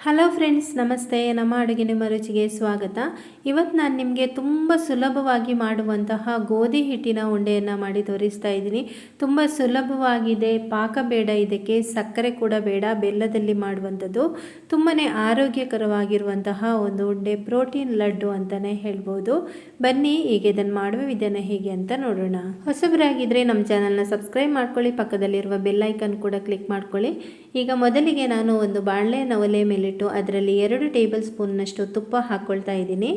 Hello friends, ನಮಸ್ತೆ. ನಮ್ಮ ಅಡುಗೆ ನಿಮ್ಮ ರುಚಿಗೆ ಸ್ವಾಗತ. ಇವತ್ತು ನಾನು ನಿಮಗೆ ತುಂಬ ಸುಲಭವಾಗಿ ಮಾಡುವಂತಹ ಗೋಧಿ ಹಿಟ್ಟಿನ ಉಂಡೆಯನ್ನು ಮಾಡಿ ತೋರಿಸ್ತಾ ಇದ್ದೀನಿ. ತುಂಬ ಸುಲಭವಾಗಿದೆ, ಪಾಕ ಬೇಡ, ಇದಕ್ಕೆ ಸಕ್ಕರೆ ಕೂಡ ಬೇಡ, ಬೆಲ್ಲದಲ್ಲಿ ಮಾಡುವಂಥದ್ದು. ತುಂಬಾ ಆರೋಗ್ಯಕರವಾಗಿರುವಂತಹ ಒಂದು ಉಂಡೆ, ಪ್ರೋಟೀನ್ ಲಡ್ಡು ಅಂತಲೇ ಹೇಳ್ಬೋದು. ಬನ್ನಿ ಈಗ ಇದನ್ನು ಮಾಡುವ ವಿಧಾನ ಹೇಗೆ ಅಂತ ನೋಡೋಣ. ಹೊಸಬರಾಗಿದ್ದರೆ ನಮ್ಮ ಚಾನಲ್ನ ಸಬ್ಸ್ಕ್ರೈಬ್ ಮಾಡ್ಕೊಳ್ಳಿ, ಪಕ್ಕದಲ್ಲಿರುವ ಬೆಲ್ ಐಕನ್ ಕೂಡ ಕ್ಲಿಕ್ ಮಾಡ್ಕೊಳ್ಳಿ. ಈಗ ಮೊದಲಿಗೆ ನಾನು ಒಂದು ಬಾಣಲೆಯನ್ನು ಒಲೆ ಮೇಲಿಟ್ಟು ಅದರಲ್ಲಿ 2 ಟೇಬಲ್ ಸ್ಪೂನ್ನಷ್ಟು ತುಪ್ಪ ಹಾಕ್ಕೊಳ್ತಾ ಇದ್ದೀನಿ.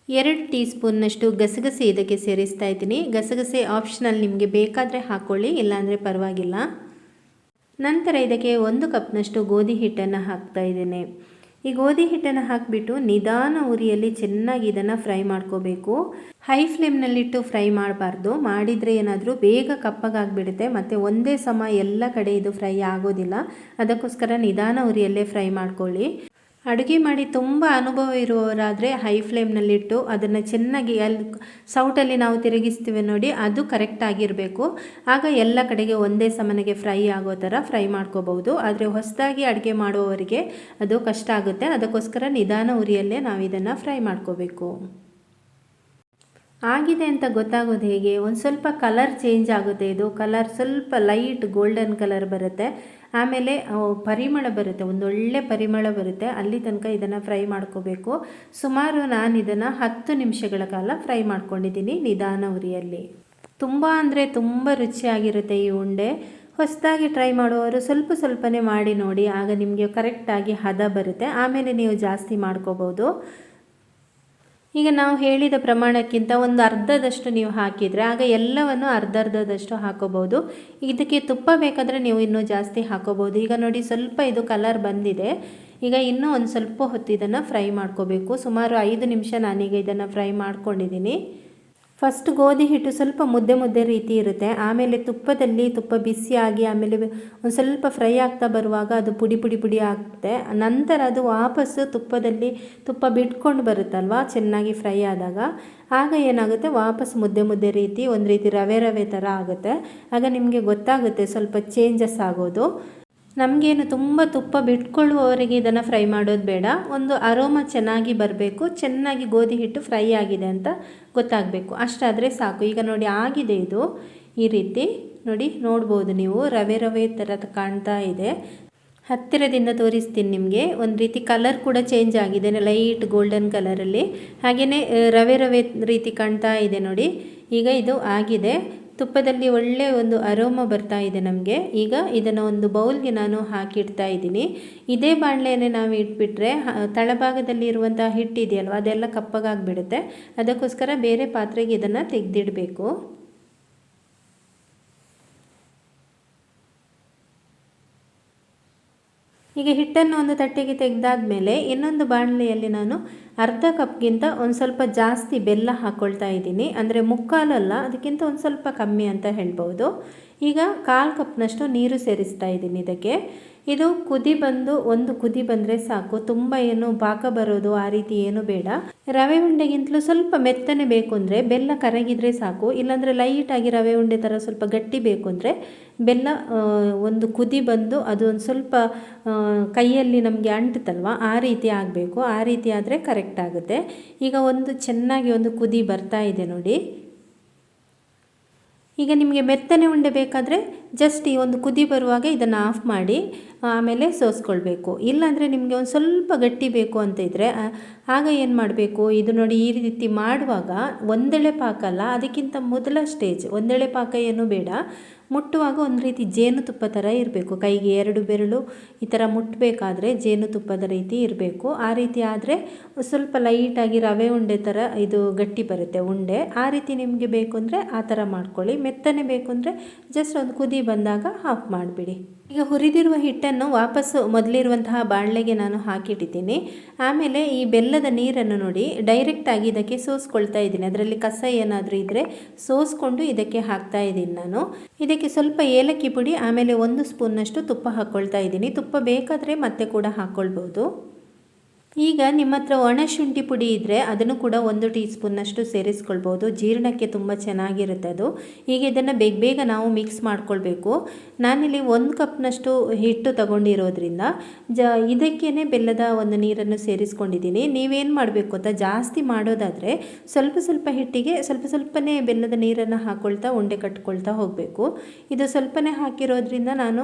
2 ಟೀ ಸ್ಪೂನ್ನಷ್ಟು ಗಸಗಸೆ ಇದಕ್ಕೆ ಸೇರಿಸ್ತಾ ಇದ್ದೀನಿ. ಗಸಗಸೆ ಆಪ್ಷನಲ್, ನಿಮಗೆ ಬೇಕಾದರೆ ಹಾಕ್ಕೊಳ್ಳಿ, ಇಲ್ಲಾಂದರೆ ಪರವಾಗಿಲ್ಲ. ನಂತರ ಇದಕ್ಕೆ 1 ಕಪ್ನಷ್ಟು ಗೋಧಿ ಹಿಟ್ಟನ್ನು ಹಾಕ್ತಾ ಇದ್ದೇನೆ. ಈ ಗೋಧಿ ಹಿಟ್ಟನ್ನು ಹಾಕಿಬಿಟ್ಟು ನಿಧಾನ ಉರಿಯಲ್ಲಿ ಚೆನ್ನಾಗಿ ಇದನ್ನು ಫ್ರೈ ಮಾಡ್ಕೋಬೇಕು. ಹೈ ಫ್ಲೇಮ್ನಲ್ಲಿಟ್ಟು ಫ್ರೈ ಮಾಡಬಾರ್ದು, ಮಾಡಿದರೆ ಏನಾದರೂ ಬೇಗ ಕಪ್ಪಗಾಗಿಬಿಡುತ್ತೆ ಮತ್ತು ಒಂದೇ ಸಮ ಎಲ್ಲ ಕಡೆ ಇದು ಫ್ರೈ ಆಗೋದಿಲ್ಲ. ಅದಕ್ಕೋಸ್ಕರ ನಿಧಾನ ಉರಿಯಲ್ಲೇ ಫ್ರೈ ಮಾಡ್ಕೊಳ್ಳಿ. ಅಡುಗೆ ಮಾಡಿ ತುಂಬ ಅನುಭವ ಇರುವವರಾದರೆ ಹೈ ಫ್ಲೇಮ್ನಲ್ಲಿಟ್ಟು ಅದನ್ನು ಚೆನ್ನಾಗಿ ಸೌಟಲ್ಲಿ ನಾವು ತಿರುಗಿಸ್ತೀವಿ ನೋಡಿ, ಅದು ಕರೆಕ್ಟಾಗಿರಬೇಕು. ಆಗ ಎಲ್ಲ ಕಡೆಗೆ ಒಂದೇ ಸಮನೆಗೆ ಫ್ರೈ ಆಗೋ ಥರ ಫ್ರೈ ಮಾಡ್ಕೋಬಹುದು. ಆದರೆ ಹೊಸದಾಗಿ ಅಡುಗೆ ಮಾಡುವವರಿಗೆ ಅದು ಕಷ್ಟ ಆಗುತ್ತೆ. ಅದಕ್ಕೋಸ್ಕರ ನಿಧಾನ ಉರಿಯಲ್ಲೇ ನಾವು ಇದನ್ನು ಫ್ರೈ ಮಾಡ್ಕೋಬೇಕು. ಆಗಿದೆ ಅಂತ ಗೊತ್ತಾಗೋದು ಹೇಗೆ? ಒಂದು ಸ್ವಲ್ಪ ಕಲರ್ ಚೇಂಜ್ ಆಗುತ್ತೆ. ಇದು ಕಲರ್ ಸ್ವಲ್ಪ ಲೈಟ್ ಗೋಲ್ಡನ್ ಕಲರ್ ಬರುತ್ತೆ. ಆಮೇಲೆ ಪರಿಮಳ ಬರುತ್ತೆ, ಒಂದೊಳ್ಳೆ ಪರಿಮಳ ಬರುತ್ತೆ. ಅಲ್ಲಿ ತನಕ ಇದನ್ನು ಫ್ರೈ ಮಾಡ್ಕೋಬೇಕು. ಸುಮಾರು ನಾನು ಇದನ್ನು 10 ನಿಮಿಷಗಳ ಕಾಲ ಫ್ರೈ ಮಾಡ್ಕೊಂಡಿದ್ದೀನಿ ನಿಧಾನ ಉರಿಯಲ್ಲಿ. ತುಂಬ ಅಂದರೆ ತುಂಬ ರುಚಿಯಾಗಿರುತ್ತೆ ಈ ಉಂಡೆ. ಹೊಸದಾಗಿ ಟ್ರೈ ಮಾಡುವವರು ಸ್ವಲ್ಪನೇ ಮಾಡಿ ನೋಡಿ, ಆಗ ನಿಮಗೆ ಕರೆಕ್ಟಾಗಿ ಹದ ಬರುತ್ತೆ. ಆಮೇಲೆ ನೀವು ಜಾಸ್ತಿ ಮಾಡ್ಕೋಬೋದು. ಈಗ ನಾವು ಹೇಳಿದ ಪ್ರಮಾಣಕ್ಕಿಂತ ಒಂದು ಅರ್ಧದಷ್ಟು ನೀವು ಹಾಕಿದರೆ ಆಗ ಎಲ್ಲವನ್ನು ಅರ್ಧದಷ್ಟು ಹಾಕೋಬೋದು. ಇದಕ್ಕೆ ತುಪ್ಪ ಬೇಕಾದರೆ ನೀವು ಇನ್ನೂ ಜಾಸ್ತಿ ಹಾಕೋಬೋದು. ಈಗ ನೋಡಿ, ಸ್ವಲ್ಪ ಇದು ಕಲರ್ ಬಂದಿದೆ. ಈಗ ಇನ್ನೂ ಒಂದು ಸ್ವಲ್ಪ ಹೊತ್ತು ಇದನ್ನು ಫ್ರೈ ಮಾಡ್ಕೋಬೇಕು. ಸುಮಾರು 5 ನಿಮಿಷ ನಾನೀಗ ಇದನ್ನು ಫ್ರೈ ಮಾಡ್ಕೊಂಡಿದ್ದೀನಿ. ಫಸ್ಟ್ ಗೋಧಿ ಹಿಟ್ಟು ಸ್ವಲ್ಪ ಮುದ್ದೆ ರೀತಿ ಇರುತ್ತೆ. ಆಮೇಲೆ ತುಪ್ಪ ಬಿಸಿಯಾಗಿ ಆಮೇಲೆ ಒಂದು ಸ್ವಲ್ಪ ಫ್ರೈ ಆಗ್ತಾ ಬರುವಾಗ ಅದು ಪುಡಿ ಆಗುತ್ತೆ. ನಂತರ ಅದು ವಾಪಸ್ಸು ತುಪ್ಪ ಬಿಟ್ಕೊಂಡು ಬರುತ್ತಲ್ವ, ಚೆನ್ನಾಗಿ ಫ್ರೈ ಆದಾಗ ಆಗ ಏನಾಗುತ್ತೆ, ವಾಪಸ್ ಮುದ್ದೆ ರೀತಿ ಒಂದು ರೀತಿ ರವೆ ಥರ ಆಗುತ್ತೆ. ಆಗ ನಿಮಗೆ ಗೊತ್ತಾಗುತ್ತೆ ಸ್ವಲ್ಪ ಚೇಂಜಸ್ ಆಗೋದು. ನಮಗೇನು ತುಂಬ ತುಪ್ಪ ಬಿಟ್ಕೊಳ್ಳುವವರೆಗೆ ಇದನ್ನು ಫ್ರೈ ಮಾಡೋದು ಬೇಡ. ಒಂದು ಅರೋಮ ಚೆನ್ನಾಗಿ ಬರಬೇಕು, ಚೆನ್ನಾಗಿ ಗೋಧಿ ಹಿಟ್ಟು ಫ್ರೈ ಆಗಿದೆ ಅಂತ ಗೊತ್ತಾಗಬೇಕು, ಅಷ್ಟಾದರೆ ಸಾಕು. ಈಗ ನೋಡಿ, ಆಗಿದೆ ಇದು. ಈ ರೀತಿ ನೋಡಿ, ನೋಡ್ಬೋದು ನೀವು, ರವೆ ಥರ ಕಾಣ್ತಾ ಇದೆ. ಹತ್ತಿರದಿಂದ ತೋರಿಸ್ತೀನಿ ನಿಮಗೆ. ಒಂದು ರೀತಿ ಕಲರ್ ಕೂಡ ಚೇಂಜ್ ಆಗಿದೆ, ಲೈಟ್ ಗೋಲ್ಡನ್ ಕಲರಲ್ಲಿ. ಹಾಗೆಯೇ ರವೆ ರೀತಿ ಕಾಣ್ತಾ ಇದೆ ನೋಡಿ. ಈಗ ಇದು ಆಗಿದೆ. ತುಪ್ಪದಲ್ಲಿ ಒಳ್ಳೆಯ ಒಂದು ಅರೋಮ ಬರ್ತಾ ಇದೆ ನಮಗೆ. ಈಗ ಇದನ್ನು ಒಂದು ಬೌಲ್ಗೆ ನಾನು ಹಾಕಿಡ್ತಾ ಇದ್ದೀನಿ. ಇದೇ ಬಾಣಲೆಯನ್ನೇ ನಾವು ಇಟ್ಬಿಟ್ರೆ ತಳಭಾಗದಲ್ಲಿ ಇರುವಂಥ ಹಿಟ್ಟಿದೆಯಲ್ವ, ಅದೆಲ್ಲ ಕಪ್ಪಗಾಗಿಬಿಡುತ್ತೆ. ಅದಕ್ಕೋಸ್ಕರ ಬೇರೆ ಪಾತ್ರೆಗೆ ಇದನ್ನು ತೆಗೆದಿಡಬೇಕು. ಈಗ ಹಿಟ್ಟನ್ನು ಒಂದು ತಟ್ಟೆಗೆ ತೆಗೆದಾದ್ಮೇಲೆ ಇನ್ನೊಂದು ಬಾಣಲೆಯಲ್ಲಿ ನಾನು ಅರ್ಧ ಕಪ್ಗಿಂತ ಒಂದು ಸ್ವಲ್ಪ ಜಾಸ್ತಿ ಬೆಲ್ಲ ಹಾಕ್ಕೊಳ್ತಾ ಇದ್ದೀನಿ. ಅಂದರೆ ಮುಕ್ಕಾಲಲ್ಲ, ಅದಕ್ಕಿಂತ ಒಂದು ಸ್ವಲ್ಪ ಕಮ್ಮಿ ಅಂತ ಹೇಳ್ಬೋದು. ಈಗ 1/4 ಕಪ್ನಷ್ಟು ನೀರು ಸೇರಿಸ್ತಾ ಇದ್ದೀನಿ ಇದಕ್ಕೆ. ಇದು ಒಂದು ಕುದಿ ಬಂದರೆ ಸಾಕು. ತುಂಬ ಏನು ಪಾಕ ಬರೋದು ಆ ರೀತಿ ಏನು ಬೇಡ. ರವೆ ಉಂಡೆಗಿಂತಲೂ ಸ್ವಲ್ಪ ಮೆತ್ತನೆ ಬೇಕು ಅಂದರೆ ಬೆಲ್ಲ ಕರಗಿದ್ರೆ ಸಾಕು. ಇಲ್ಲಾಂದರೆ ಲೈಟಾಗಿ ರವೆ ಉಂಡೆ ಥರ ಸ್ವಲ್ಪ ಗಟ್ಟಿ ಬೇಕು ಅಂದರೆ ಬೆಲ್ಲ ಒಂದು ಕುದಿ ಬಂದು ಅದು ಒಂದು ಸ್ವಲ್ಪ ಕೈಯಲ್ಲಿ ನಮಗೆ ಅಂಟುತ್ತಲ್ವ, ಆ ರೀತಿ ಆಗಬೇಕು. ಆ ರೀತಿ ಆದರೆ ಕರೆಕ್ಟ್ ಆಗುತ್ತೆ. ಈಗ ಚೆನ್ನಾಗಿ ಒಂದು ಕುದಿ ಬರ್ತಾ ಇದೆ ನೋಡಿ. ಈಗ ನಿಮಗೆ ಮೆತ್ತನೆ ಉಂಡೆ ಬೇಕಾದರೆ ಜಸ್ಟ್ ಈ ಒಂದು ಕುದಿ ಬರುವಾಗ ಇದನ್ನು ಆಫ್ ಮಾಡಿ ಆಮೇಲೆ ಸೋಸ್ಕೊಳ್ಬೇಕು. ಇಲ್ಲಾಂದರೆ ನಿಮಗೆ ಒಂದು ಸ್ವಲ್ಪ ಗಟ್ಟಿ ಬೇಕು ಅಂತ ಇದ್ದರೆ ಆಗ ಏನು ಮಾಡಬೇಕು, ಇದು ನೋಡಿ, ಈ ರೀತಿ ಮಾಡುವಾಗ ಒಂದೆಳೆ ಪಾಕ ಅಲ್ಲ, ಅದಕ್ಕಿಂತ ಮೊದಲ ಸ್ಟೇಜ್ ಒಂದೆಳೆ ಪಾಕ ಏನೂ ಬೇಡ. ಮುಟ್ಟುವಾಗ ಒಂದು ರೀತಿ ಜೇನುತುಪ್ಪ ಥರ ಇರಬೇಕು. ಕೈಗೆ 2 ಬೆರಳು ಈ ಥರ ಮುಟ್ಟಬೇಕಾದ್ರೆ ಜೇನುತುಪ್ಪದ ರೀತಿ ಇರಬೇಕು. ಆ ರೀತಿ ಆದರೆ ಸ್ವಲ್ಪ ಲೈಟಾಗಿ ರವೆ ಉಂಡೆ ಥರ ಇದು ಗಟ್ಟಿ ಬರುತ್ತೆ ಉಂಡೆ. ಆ ರೀತಿ ನಿಮಗೆ ಬೇಕು ಅಂದರೆ ಆ ಥರ ಮಾಡ್ಕೊಳ್ಳಿ. ಮೆತ್ತನೆ ಬೇಕು ಅಂದರೆ ಜಸ್ಟ್ ಒಂದು ಕುದಿ ಬಂದಾಗ ಆಫ್ ಮಾಡಿಬಿಡಿ. ಈಗ ಹುರಿದಿರುವ ಹಿಟ್ಟನ್ನು ವಾಪಸ್ಸು ಮೊದಲಿರುವಂತಹ ಬಾಣಲೆಗೆ ನಾನು ಹಾಕಿಟ್ಟಿದ್ದೀನಿ. ಆಮೇಲೆ ಈ ಬೆಲ್ಲದ ನೀರನ್ನು ನೋಡಿ, ಡೈರೆಕ್ಟಾಗಿ ಇದಕ್ಕೆ ಸೋಸ್ಕೊಳ್ತಾ ಇದ್ದೀನಿ. ಅದರಲ್ಲಿ ಕಸ ಏನಾದರೂ ಇದ್ದರೆ ಸೋಸ್ಕೊಂಡು ಇದಕ್ಕೆ ಹಾಕ್ತಾ ಇದ್ದೀನಿ ನಾನು. ಇದಕ್ಕೆ ಸ್ವಲ್ಪ ಏಲಕ್ಕಿ ಪುಡಿ, ಆಮೇಲೆ 1 ಸ್ಪೂನ್ನಷ್ಟು ತುಪ್ಪ ಹಾಕ್ಕೊಳ್ತಾ ಇದ್ದೀನಿ. ತುಪ್ಪ ಬೇಕಾದರೆ ಮತ್ತೆ ಕೂಡ ಹಾಕ್ಕೊಳ್ಬೋದು. ಈಗ ನಿಮ್ಮ ಹತ್ರ ಒಣಶುಂಠಿ ಪುಡಿ ಇದ್ದರೆ ಅದನ್ನು ಕೂಡ 1 ಟೀ ಸ್ಪೂನ್ನಷ್ಟು ಸೇರಿಸ್ಕೊಳ್ಬೋದು. ಜೀರ್ಣಕ್ಕೆ ತುಂಬ ಚೆನ್ನಾಗಿರುತ್ತೆ ಅದು. ಈಗ ಇದನ್ನು ಬೇಗ ನಾವು ಮಿಕ್ಸ್ ಮಾಡ್ಕೊಳ್ಬೇಕು. ನಾನಿಲ್ಲಿ 1 ಕಪ್ನಷ್ಟು ಹಿಟ್ಟು ತಗೊಂಡಿರೋದ್ರಿಂದ ಇದಕ್ಕೇ ಬೆಲ್ಲದ ಒಂದು ನೀರನ್ನು ಸೇರಿಸ್ಕೊಂಡಿದ್ದೀನಿ. ನೀವೇನು ಮಾಡಬೇಕು ಅಂತ ಜಾಸ್ತಿ ಮಾಡೋದಾದರೆ ಸ್ವಲ್ಪ ಹಿಟ್ಟಿಗೆ ಸ್ವಲ್ಪನೇ ಬೆಲ್ಲದ ನೀರನ್ನು ಹಾಕ್ಕೊಳ್ತಾ ಉಂಡೆ ಕಟ್ಕೊಳ್ತಾ ಹೋಗಬೇಕು. ಇದು ಸ್ವಲ್ಪನೇ ಹಾಕಿರೋದ್ರಿಂದ ನಾನು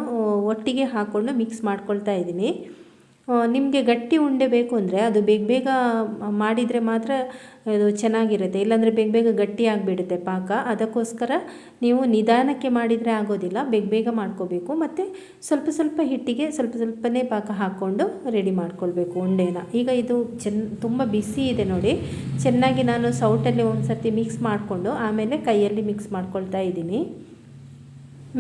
ಒಟ್ಟಿಗೆ ಹಾಕ್ಕೊಂಡು ಮಿಕ್ಸ್ ಮಾಡ್ಕೊಳ್ತಾ ಇದ್ದೀನಿ. ನಿಮಗೆ ಗಟ್ಟಿ ಉಂಡೆ ಬೇಕು ಅಂದರೆ ಅದು ಬೇಗ ಮಾಡಿದರೆ ಮಾತ್ರ ಅದು ಚೆನ್ನಾಗಿರುತ್ತೆ, ಇಲ್ಲಾಂದರೆ ಬೇಗ ಗಟ್ಟಿ ಆಗಿಬಿಡುತ್ತೆ ಪಾಕ. ಅದಕ್ಕೋಸ್ಕರ ನೀವು ನಿಧಾನಕ್ಕೆ ಮಾಡಿದರೆ ಆಗೋದಿಲ್ಲ, ಬೇಗ ಮಾಡ್ಕೋಬೇಕು. ಮತ್ತು ಸ್ವಲ್ಪ ಹಿಟ್ಟಿಗೆ ಸ್ವಲ್ಪನೇ ಪಾಕ ಹಾಕ್ಕೊಂಡು ರೆಡಿ ಮಾಡ್ಕೊಳ್ಬೇಕು ಉಂಡೆನ. ಈಗ ಇದು ತುಂಬ ಬಿಸಿ ಇದೆ ನೋಡಿ. ಚೆನ್ನಾಗಿ ನಾನು ಸೌಟಲ್ಲಿ ಒಂದು ಸರ್ತಿ ಮಿಕ್ಸ್ ಮಾಡಿಕೊಂಡು ಆಮೇಲೆ ಕೈಯಲ್ಲಿ ಮಿಕ್ಸ್ ಮಾಡ್ಕೊಳ್ತಾ ಇದ್ದೀನಿ.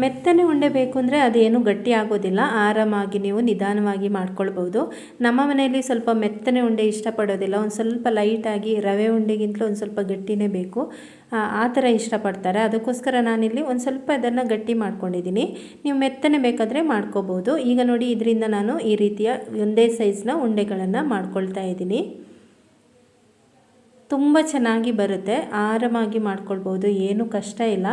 ಮೆತ್ತನೆ ಉಂಡೆ ಬೇಕು ಅಂದರೆ ಅದೇನು ಗಟ್ಟಿ ಆಗೋದಿಲ್ಲ, ಆರಾಮಾಗಿ ನೀವು ನಿಧಾನವಾಗಿ ಮಾಡ್ಕೊಳ್ಬೋದು. ನಮ್ಮ ಮನೆಯಲ್ಲಿ ಸ್ವಲ್ಪ ಮೆತ್ತನೆ ಉಂಡೆ ಇಷ್ಟಪಡೋದಿಲ್ಲ, ಒಂದು ಸ್ವಲ್ಪ ಲೈಟಾಗಿ ರವೆ ಉಂಡೆಗಿಂತಲೂ ಒಂದು ಸ್ವಲ್ಪ ಗಟ್ಟಿನೇ ಬೇಕು, ಆ ಥರ ಇಷ್ಟಪಡ್ತಾರೆ. ಅದಕ್ಕೋಸ್ಕರ ನಾನಿಲ್ಲಿ ಒಂದು ಸ್ವಲ್ಪ ಅದನ್ನು ಗಟ್ಟಿ ಮಾಡ್ಕೊಂಡಿದ್ದೀನಿ. ನೀವು ಮೆತ್ತನೆ ಬೇಕಾದರೆ ಮಾಡ್ಕೋಬೋದು. ಈಗ ನೋಡಿ, ಇದರಿಂದ ನಾನು ಈ ರೀತಿಯ ಒಂದೇ ಸೈಜ್ನ ಉಂಡೆಗಳನ್ನು ಮಾಡ್ಕೊಳ್ತಾ ಇದ್ದೀನಿ. ತುಂಬ ಚೆನ್ನಾಗಿ ಬರುತ್ತೆ, ಆರಾಮಾಗಿ ಮಾಡ್ಕೊಳ್ಬೋದು, ಏನು ಕಷ್ಟ ಇಲ್ಲ.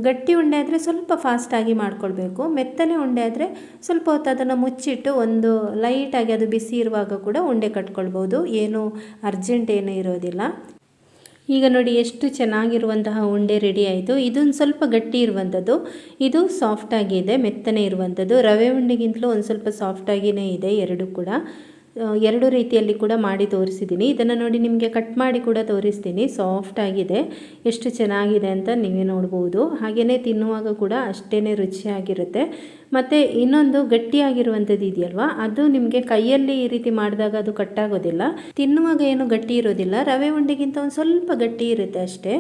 ಗಟ್ಟಿ ಉಂಡೆ ಆದರೆ ಸ್ವಲ್ಪ ಫಾಸ್ಟಾಗಿ ಮಾಡ್ಕೊಳ್ಬೇಕು. ಮೆತ್ತನೆ ಉಂಡೆ ಆದರೆ ಸ್ವಲ್ಪ ಹೊತ್ತು ಅದನ್ನು ಮುಚ್ಚಿಟ್ಟು ಒಂದು ಲೈಟಾಗಿ ಅದು ಬಿಸಿ ಇರುವಾಗ ಕೂಡ ಉಂಡೆ ಕಟ್ಕೊಳ್ಬೋದು, ಏನು ಅರ್ಜೆಂಟ್ ಏನೂ ಇರೋದಿಲ್ಲ. ಈಗ ನೋಡಿ ಎಷ್ಟು ಚೆನ್ನಾಗಿರುವಂತಹ ಉಂಡೆ ರೆಡಿ ಆಯಿತು. ಇದೊಂದು ಸ್ವಲ್ಪ ಗಟ್ಟಿ ಇರುವಂಥದ್ದು, ಇದು ಸಾಫ್ಟಾಗಿದೆ, ಮೆತ್ತನೆ ಇರುವಂಥದ್ದು. ರವೆ ಉಂಡೆಗಿಂತಲೂ ಒಂದು ಸ್ವಲ್ಪ ಸಾಫ್ಟಾಗಿಯೇ ಇದೆ. ಎರಡೂ ಕೂಡ 2 ರೀತಿಯಲ್ಲಿ ಕೂಡ ಮಾಡಿ ತೋರಿಸಿದ್ದೀನಿ. ಇದನ್ನು ನೋಡಿ ನಿಮಗೆ ಕಟ್ ಮಾಡಿ ಕೂಡ ತೋರಿಸ್ತೀನಿ. ಸಾಫ್ಟಾಗಿದೆ, ಎಷ್ಟು ಚೆನ್ನಾಗಿದೆ ಅಂತ ನೀವೇ ನೋಡ್ಬೋದು. ಹಾಗೆಯೇ ತಿನ್ನುವಾಗ ಕೂಡ ಅಷ್ಟೇ ರುಚಿಯಾಗಿರುತ್ತೆ. ಮತ್ತು ಇನ್ನೊಂದು ಗಟ್ಟಿಯಾಗಿರುವಂಥದ್ದು ಇದೆಯಲ್ವಾ, ಅದು ನಿಮಗೆ ಕೈಯಲ್ಲಿ ಈ ರೀತಿ ಮಾಡಿದಾಗ ಅದು ಕಟ್ಟಾಗೋದಿಲ್ಲ, ತಿನ್ನುವಾಗ ಏನು ಗಟ್ಟಿ ಇರೋದಿಲ್ಲ. ರವೆ ಉಂಡೆಗಿಂತ ಒಂದು ಸ್ವಲ್ಪ ಗಟ್ಟಿ ಇರುತ್ತೆ ಅಷ್ಟೇ.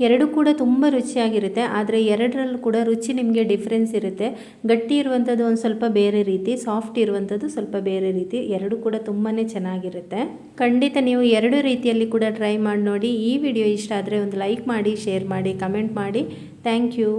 ಎರಡೂ ಕೂಡ ತುಂಬ ರುಚಿಯಾಗಿರುತ್ತೆ, ಆದರೆ ಎರಡರಲ್ಲೂ ಕೂಡ ರುಚಿ ನಿಮಗೆ ಡಿಫ್ರೆನ್ಸ್ ಇರುತ್ತೆ. ಗಟ್ಟಿ ಇರುವಂಥದ್ದು ಒಂದು ಸ್ವಲ್ಪ ಬೇರೆ ರೀತಿ, ಸಾಫ್ಟ್ ಇರುವಂಥದ್ದು ಸ್ವಲ್ಪ ಬೇರೆ ರೀತಿ. ಎರಡೂ ಕೂಡ ತುಂಬಾ ಚೆನ್ನಾಗಿರುತ್ತೆ. ಖಂಡಿತ ನೀವು 2 ರೀತಿಯಲ್ಲಿ ಕೂಡ ಟ್ರೈ ಮಾಡಿ ನೋಡಿ. ಈ ವಿಡಿಯೋ ಇಷ್ಟ ಆದರೆ ಒಂದು ಲೈಕ್ ಮಾಡಿ, ಶೇರ್ ಮಾಡಿ, ಕಮೆಂಟ್ ಮಾಡಿ. Thank you.